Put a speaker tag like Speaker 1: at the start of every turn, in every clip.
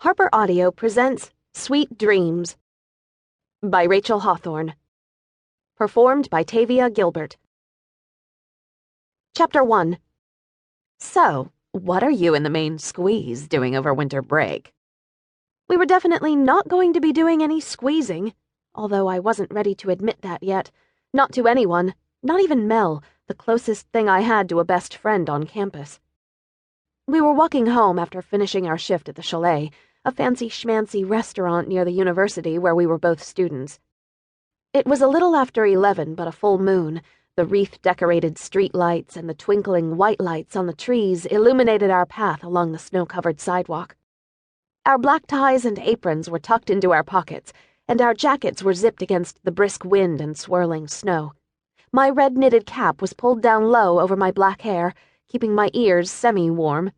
Speaker 1: Harper Audio presents Sweet Dreams by Rachel Hawthorne. Performed by Tavia, Gilbert. Chapter 1. So, what are you and the main squeeze doing over winter break? We were definitely not going to be doing any squeezing, although I wasn't ready to admit that yet. Not to anyone, not even Mel, the closest thing I had to a best friend on campus. We were walking home after finishing our shift at the Chalet, a fancy schmancy restaurant near the university where we were both students. It was a little after 11, but a full moon. The wreath-decorated street lights and the twinkling white lights on the trees illuminated our path along the snow-covered sidewalk. Our black ties and aprons were tucked into our pockets, and our jackets were zipped against the brisk wind and swirling snow. My red knitted cap was pulled down low over my black hair, keeping my ears semi-warm.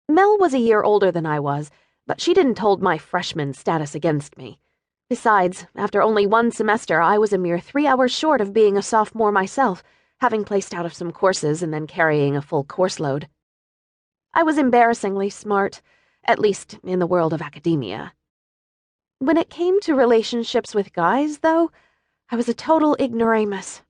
Speaker 1: Mel was a year older than I was, but she didn't hold my freshman status against me. Besides, after only one semester, I was a mere 3 hours short of being a sophomore myself, having placed out of some courses and then carrying a full course load. I was embarrassingly smart, at least in the world of academia. When it came to relationships with guys, though, I was a total ignoramus.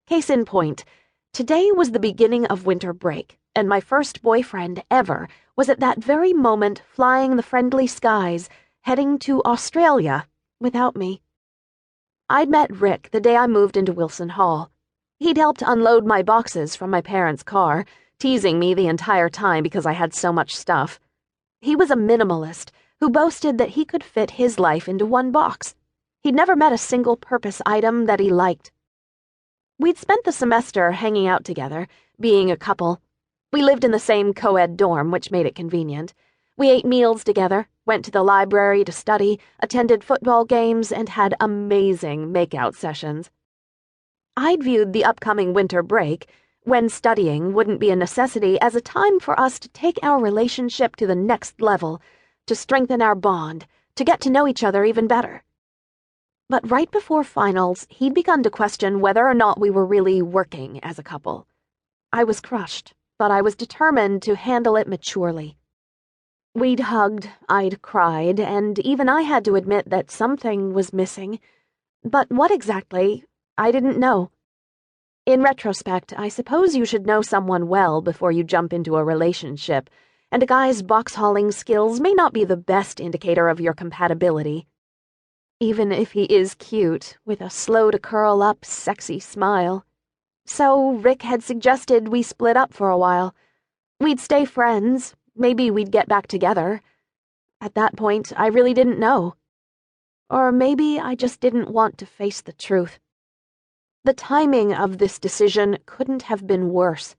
Speaker 1: Case in point, today was the beginning of winter break, and my first boyfriend ever was at that very moment flying the friendly skies, heading to Australia without me. I'd met Rick the day I moved into Wilson Hall. He'd helped unload my boxes from my parents' car, teasing me the entire time because I had so much stuff. He was a minimalist who boasted that he could fit his life into one box. He'd never met a single-purpose item that he liked. We'd spent the semester hanging out together, being a couple. We lived in the same co-ed dorm, which made it convenient. We ate meals together, went to the library to study, attended football games, and had amazing make-out sessions. I'd viewed the upcoming winter break, when studying wouldn't be a necessity, as a time for us to take our relationship to the next level, to strengthen our bond, to get to know each other even better. But right before finals, he'd begun to question whether or not we were really working as a couple. I was crushed, but I was determined to handle it maturely. We'd hugged, I'd cried, and even I had to admit that something was missing. But what exactly, I didn't know. In retrospect, I suppose you should know someone well before you jump into a relationship, and a guy's box-hauling skills may not be the best indicator of your compatibility. Even if he is cute, with a slow-to-curl-up, sexy smile. So Rick had suggested we split up for a while. We'd stay friends, maybe we'd get back together. At that point, I really didn't know. Or maybe I just didn't want to face the truth. The timing of this decision couldn't have been worse.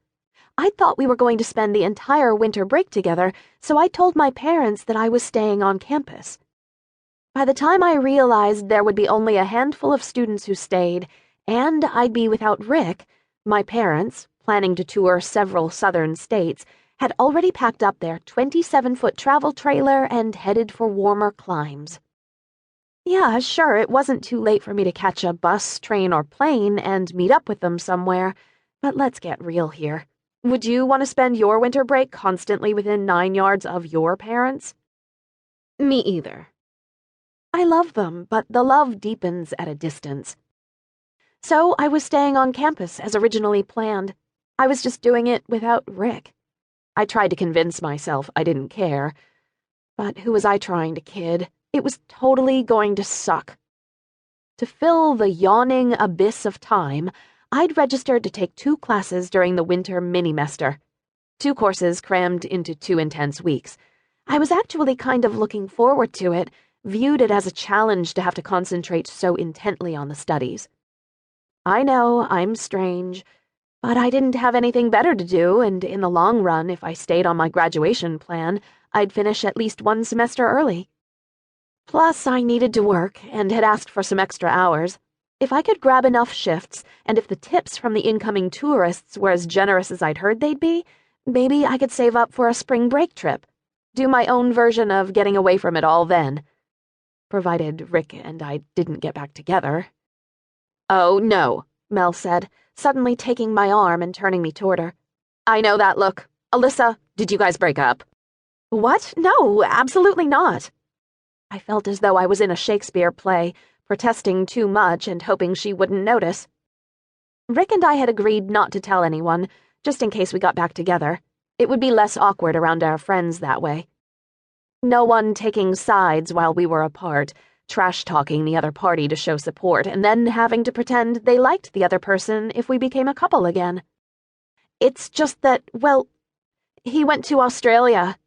Speaker 1: I thought we were going to spend the entire winter break together, so I told my parents that I was staying on campus. By the time I realized there would be only a handful of students who stayed, and I'd be without Rick, my parents, planning to tour several southern states, had already packed up their 27-foot travel trailer and headed for warmer climes. Yeah, sure, it wasn't too late for me to catch a bus, train, or plane and meet up with them somewhere, but let's get real here. Would you want to spend your winter break constantly within 9 yards of your parents? Me either. I love them, but the love deepens at a distance. So I was staying on campus as originally planned. I was just doing it without Rick. I tried to convince myself I didn't care. But who was I trying to kid? It was totally going to suck. To fill the yawning abyss of time, I'd registered to take 2 classes during the winter mini-mester. 2 courses crammed into 2 intense weeks. I was actually kind of looking forward to it, viewed it as a challenge to have to concentrate so intently on the studies. I know, I'm strange, but I didn't have anything better to do, and in the long run, if I stayed on my graduation plan, I'd finish at least 1 semester early. Plus, I needed to work, and had asked for some extra hours. If I could grab enough shifts, and if the tips from the incoming tourists were as generous as I'd heard they'd be, maybe I could save up for a spring break trip. Do my own version of getting away from it all then. Provided Rick and I didn't get back together. Oh, no, Mel said, suddenly taking my arm and turning me toward her. I know that look. Alyssa, did you guys break up? What? No, absolutely not. I felt as though I was in a Shakespeare play, protesting too much and hoping she wouldn't notice. Rick and I had agreed not to tell anyone, just in case we got back together. It would be less awkward around our friends that way. No one taking sides while we were apart, trash-talking the other party to show support, and then having to pretend they liked the other person if we became a couple again. It's just that, well, he went to Australia,